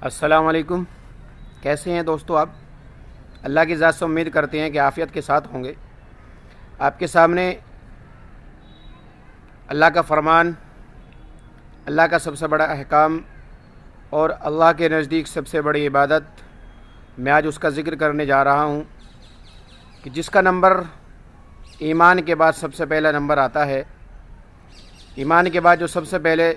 السلام علیکم۔ کیسے ہیں دوستو آپ؟ اللہ کی ذات سے امید کرتے ہیں کہ عافیت کے ساتھ ہوں گے۔ آپ کے سامنے اللہ کا فرمان، اللہ کا سب سے بڑا احکام اور اللہ کے نزدیک سب سے بڑی عبادت میں آج اس کا ذکر کرنے جا رہا ہوں کہ جس کا نمبر ایمان کے بعد سب سے پہلا نمبر آتا ہے۔ ایمان کے بعد جو سب سے پہلے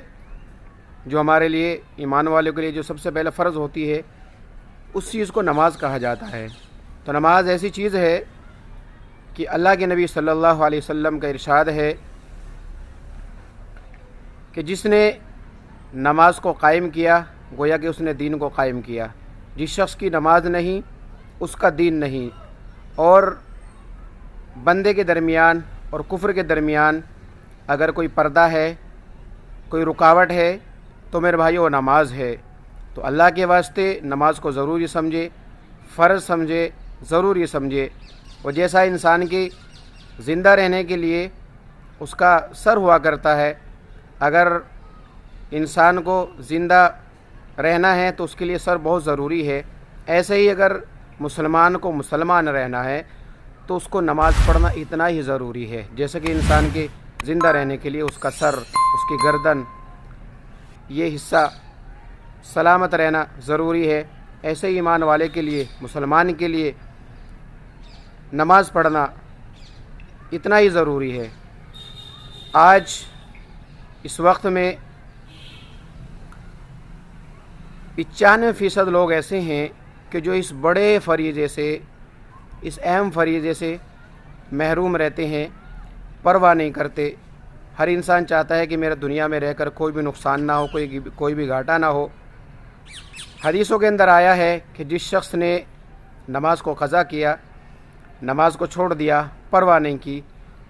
جو ہمارے لیے ایمان والوں کے لیے جو سب سے پہلے فرض ہوتی ہے اس چیز کو نماز کہا جاتا ہے۔ تو نماز ایسی چیز ہے کہ اللہ کے نبی صلی اللہ علیہ وسلم کا ارشاد ہے کہ جس نے نماز کو قائم کیا گویا کہ اس نے دین کو قائم کیا۔ جس شخص کی نماز نہیں اس کا دین نہیں۔ اور بندے کے درمیان اور کفر کے درمیان اگر کوئی پردہ ہے، کوئی رکاوٹ ہے تو میرے بھائیو نماز ہے۔ تو اللہ کے واسطے نماز کو ضروری سمجھے، فرض سمجھے، ضروری سمجھے۔ اور جیسا انسان کی زندہ رہنے کے لیے اس کا سر ہوا کرتا ہے، اگر انسان کو زندہ رہنا ہے تو اس کے لیے سر بہت ضروری ہے، ایسے ہی اگر مسلمان کو مسلمان رہنا ہے تو اس کو نماز پڑھنا اتنا ہی ضروری ہے جیسے کہ انسان کے زندہ رہنے کے لیے اس کا سر، اس کی گردن، یہ حصہ سلامت رہنا ضروری ہے۔ ایسے ہی ایمان والے کے لیے، مسلمان کے لیے نماز پڑھنا اتنا ہی ضروری ہے۔ آج اس وقت میں 95% لوگ ایسے ہیں کہ جو اس بڑے فریضے سے، اس اہم فریضے سے محروم رہتے ہیں، پرواہ نہیں کرتے۔ ہر انسان چاہتا ہے کہ میرا دنیا میں رہ کر کوئی بھی نقصان نہ ہو، کوئی بھی گھاٹا نہ ہو۔ حدیثوں کے اندر آیا ہے کہ جس شخص نے نماز کو قضا کیا، نماز کو چھوڑ دیا، پرواہ نہیں کی،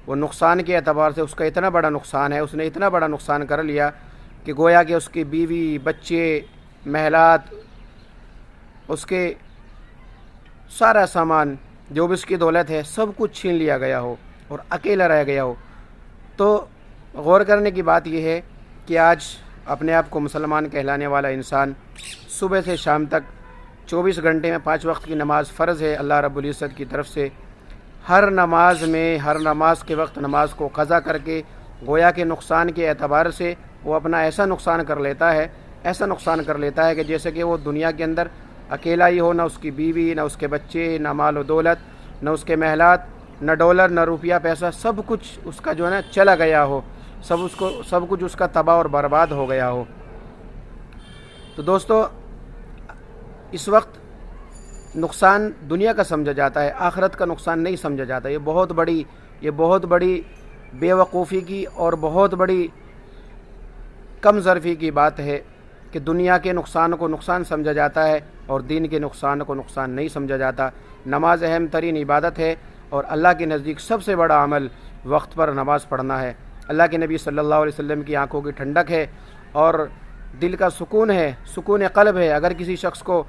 وہ نقصان کے اعتبار سے اس کا اتنا بڑا نقصان ہے، اس نے اتنا بڑا نقصان کر لیا کہ گویا کہ اس کی بیوی، بچے، محلات، اس کے سارا سامان، جو بھی اس کی دولت ہے، سب کچھ چھین لیا گیا ہو اور اکیلا رہ گیا ہو۔ تو غور کرنے کی بات یہ ہے کہ آج اپنے آپ کو مسلمان کہلانے والا انسان صبح سے شام تک 24 گھنٹے میں 5 وقت کی نماز فرض ہے اللہ رب العزت کی طرف سے۔ ہر نماز میں، ہر نماز کے وقت نماز کو قضا کر کے گویا کے نقصان کے اعتبار سے وہ اپنا ایسا نقصان کر لیتا ہے، ایسا نقصان کر لیتا ہے کہ جیسے کہ وہ دنیا کے اندر اکیلا ہی ہو، نہ اس کی بیوی، نہ اس کے بچے، نہ مال و دولت، نہ اس کے محلات، نہ ڈالر، نہ روپیہ پیسہ، سب کچھ اس کا جو ہے نا چلا گیا ہو، سب کچھ اس کا تباہ اور برباد ہو گیا ہو۔ تو دوستو، اس وقت نقصان دنیا کا سمجھا جاتا ہے، آخرت کا نقصان نہیں سمجھا جاتا۔ یہ بہت بڑی بے وقوفی کی اور بہت بڑی کم ظرفی کی بات ہے کہ دنیا کے نقصان کو نقصان سمجھا جاتا ہے اور دین کے نقصان کو نقصان نہیں سمجھا جاتا۔ نماز اہم ترین عبادت ہے اور اللہ کے نزدیک سب سے بڑا عمل وقت پر نماز پڑھنا ہے۔ اللہ کے نبی صلی اللہ علیہ وسلم کی آنکھوں کی ٹھنڈک ہے اور دل کا سکون ہے، سکون قلب ہے۔ اگر کسی شخص کو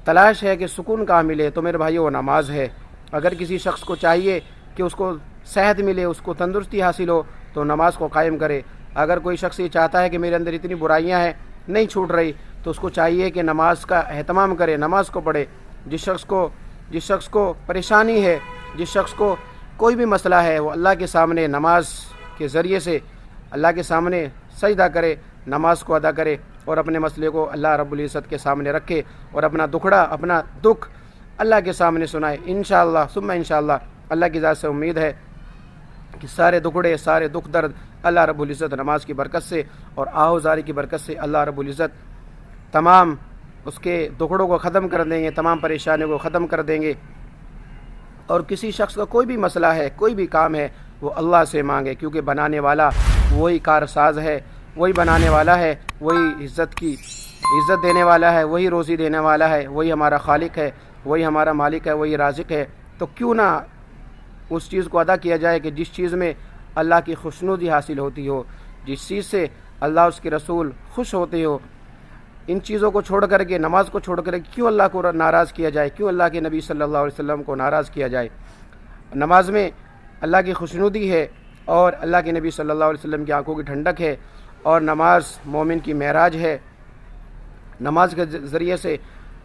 تلاش ہے کہ سکون کہاں ملے تو میرے بھائیو وہ نماز ہے۔ اگر کسی شخص کو چاہیے کہ اس کو صحت ملے، اس کو تندرستی حاصل ہو تو نماز کو قائم کرے۔ اگر کوئی شخص یہ چاہتا ہے کہ میرے اندر اتنی برائیاں ہیں، نہیں چھوٹ رہی، تو اس کو چاہیے کہ نماز کا اہتمام کرے، نماز کو پڑھے۔ جس شخص کو پریشانی ہے، جس شخص کو کوئی بھی مسئلہ ہے، وہ اللہ کے سامنے نماز کے ذریعے سے اللہ کے سامنے سجدہ کرے، نماز کو ادا کرے اور اپنے مسئلے کو اللہ رب العزت کے سامنے رکھے اور اپنا دکھ اللہ کے سامنے سنائے۔ انشاءاللہ ثم انشاءاللہ اللہ کی ذات سے امید ہے کہ سارے دکھ درد اللہ رب العزت نماز کی برکت سے اور آہوزاری کی برکت سے اللہ رب العزت تمام اس کے دکھڑوں کو ختم کر دیں گے، تمام پریشانیوں کو ختم کر دیں گے۔ اور کسی شخص کا کوئی بھی مسئلہ ہے، کوئی بھی کام ہے، وہ اللہ سے مانگے، کیونکہ بنانے والا وہی کارساز ہے، وہی بنانے والا ہے، وہی عزت دینے والا ہے، وہی روزی دینے والا ہے، وہی ہمارا خالق ہے، وہی ہمارا مالک ہے، وہی رازق ہے۔ تو کیوں نہ اس چیز کو ادا کیا جائے کہ جس چیز میں اللہ کی خوشنودی حاصل ہوتی ہو، جس چیز سے اللہ اس کے رسول خوش ہوتے ہو۔ ان چیزوں کو چھوڑ کر کے، نماز کو چھوڑ کر کے کیوں اللہ کو ناراض کیا جائے، کیوں اللہ کے نبی صلی اللہ علیہ وسلم کو ناراض کیا جائے۔ نماز میں اللہ کی خوشنودی ہے اور اللہ کے نبی صلی اللہ علیہ وسلم کی آنکھوں کی ٹھنڈک ہے اور نماز مومن کی معراج ہے۔ نماز کے ذریعے سے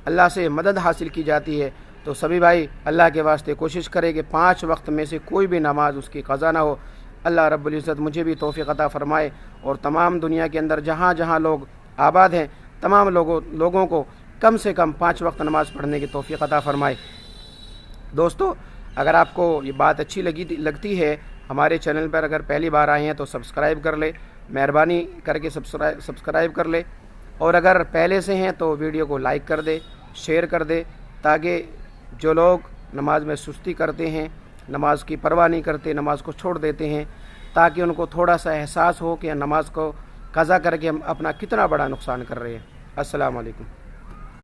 اللہ سے مدد حاصل کی جاتی ہے۔ تو سبھی بھائی اللہ کے واسطے کوشش کرے کہ 5 وقت میں سے کوئی بھی نماز اس کی قضا نہ ہو۔ اللہ رب العزت مجھے بھی توفیق عطا فرمائے اور تمام دنیا کے اندر جہاں جہاں لوگ آباد ہیں تمام لوگوں کو کم سے کم 5 وقت نماز پڑھنے کی توفیق عطا فرمائے۔ دوستو، اگر آپ کو یہ بات اچھی لگتی ہے، ہمارے چینل پر اگر پہلی بار آئے ہیں تو سبسکرائب کر لے، مہربانی کر کے سبسکرائب کر لے، اور اگر پہلے سے ہیں تو ویڈیو کو لائک کر دے، شیئر کر دے، تاکہ جو لوگ نماز میں سستی کرتے ہیں، نماز کی پرواہ نہیں کرتے، نماز کو چھوڑ دیتے ہیں، تاکہ ان کو تھوڑا سا احساس ہو کہ نماز کو قضا کر کے ہم اپنا کتنا بڑا نقصان کر رہے ہیں۔ السلام علیکم۔